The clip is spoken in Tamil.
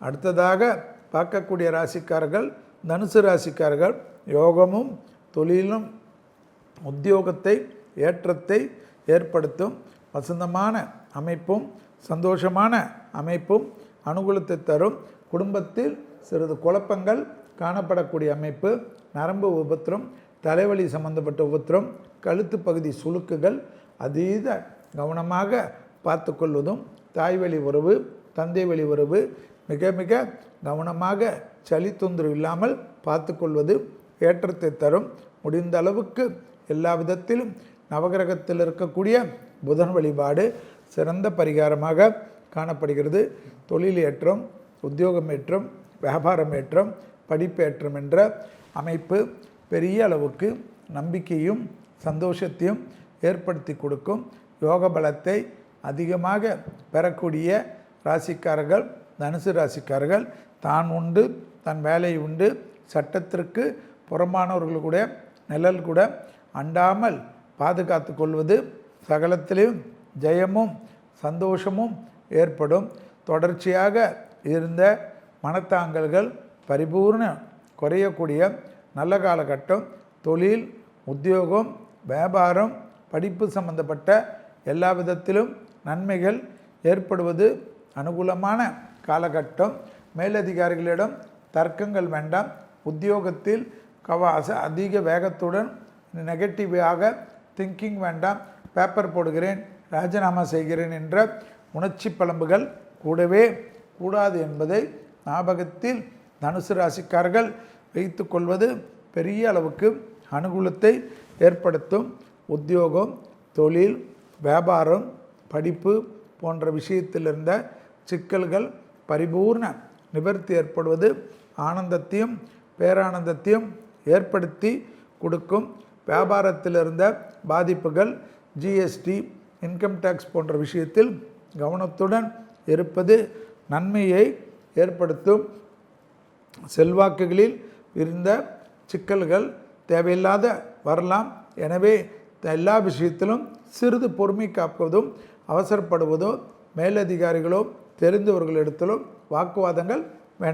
அடுத்ததாக பார்க்கக்கூடிய ராசிக்காரர்கள் தனுசு ராசிக்காரர்கள் யோகமும் தொழிலும் உத்தியோகத்தை ஏற்றத்தை ஏற்படுத்தும் வசந்தமான அமைப்பும் சந்தோஷமான அமைப்பும் அனுகூலத்தை தரும். குடும்பத்தில் சிறிது குழப்பங்கள் காணப்படக்கூடிய அமைப்பு, நரம்பு உபத்திரம், தலைவலி சம்பந்தப்பட்ட உபத்திரம், கழுத்து பகுதி சுளுக்குகள் அதீத கவனமாக பார்த்து கொள்வதும், தாய்வழி உறவு தந்தை வழி உறவு மிக மிக கவனமாக சளி தொந்தரவு இல்லாமல் பார்த்து கொள்வது ஏற்றத்தை தரும். முடிந்த அளவுக்கு எல்லா விதத்திலும் நவகிரகத்தில் இருக்கக்கூடிய புதன் வழிபாடு சிறந்த பரிகாரமாக காணப்படுகிறது. தொழில் ஏற்றம், உத்தியோகம் ஏற்றம், வியாபாரம் ஏற்றம், படிப்பேற்றம் என்ற அமைப்பு பெரிய அளவுக்கு நம்பிக்கையும் சந்தோஷத்தையும் ஏற்படுத்தி கொடுக்கும். யோக பலத்தை அதிகமாக பெறக்கூடிய ராசிக்காரர்கள் தனுசு ராசிக்காரர்கள் தான் உண்டு தன் வேலை உண்டு, சட்டத்திற்கு புறம்பானவர்கள் கூட நிழல் கூட அண்டாமல் பாதுகாத்து கொள்வது சகலத்திலும் ஜெயமும் சந்தோஷமும் ஏற்படும். தொடர்ச்சியாக இருந்த மனத்தாங்கல்கள் பரிபூர்ண குறையக்கூடிய நல்ல காலகட்டம். தொழில் உத்தியோகம் வியாபாரம் படிப்பு சம்பந்தப்பட்ட எல்லா விதத்திலும் நன்மைகள் ஏற்படுவது அனுகூலமான காலகட்டம். மேலதிகாரிகளிடம் தர்க்கங்கள் வேண்டாம். உத்தியோகத்தில் அதிக வேகத்துடன் நெகட்டிவாக திங்கிங் வேண்டாம். பேப்பர் போடுகிறேன், ராஜினாமா செய்கிறேன் என்ற உணர்ச்சி பளம்புகள் கூடவே கூடாது என்பதை ஞாபகத்தில் தனுசு ராசிக்காரர்கள் வைத்து கொள்வது பெரிய அளவுக்கு அனுகூலத்தை ஏற்படுத்தும். உத்தியோகம் தொழில் வியாபாரம் படிப்பு போன்ற விஷயத்தில் இருந்த சிக்கல்கள் பரிபூர்ண நிவர்த்தி ஏற்படுவது ஆனந்தத்தையும் பேரானந்தத்தையும் ஏற்படுத்தி கொடுக்கும். வியாபாரத்தில் இருந்த பாதிப்புகள் ஜிஎஸ்டி இன்கம் டேக்ஸ் போன்ற விஷயத்தில் கவனத்துடன் இருப்பது நன்மையை ஏற்படுத்தும். செல்வாக்குகளில் இருந்த சிக்கல்கள் தேவையில்லாத வரலாம். எனவே எல்லா விஷயத்திலும் சிறிது பொறுமை காப்பதும் அவசரப்படுவதோ மேலதிகாரிகளோ தெரிந்தவர்களிடத்திலும் வாக்குவாதங்கள்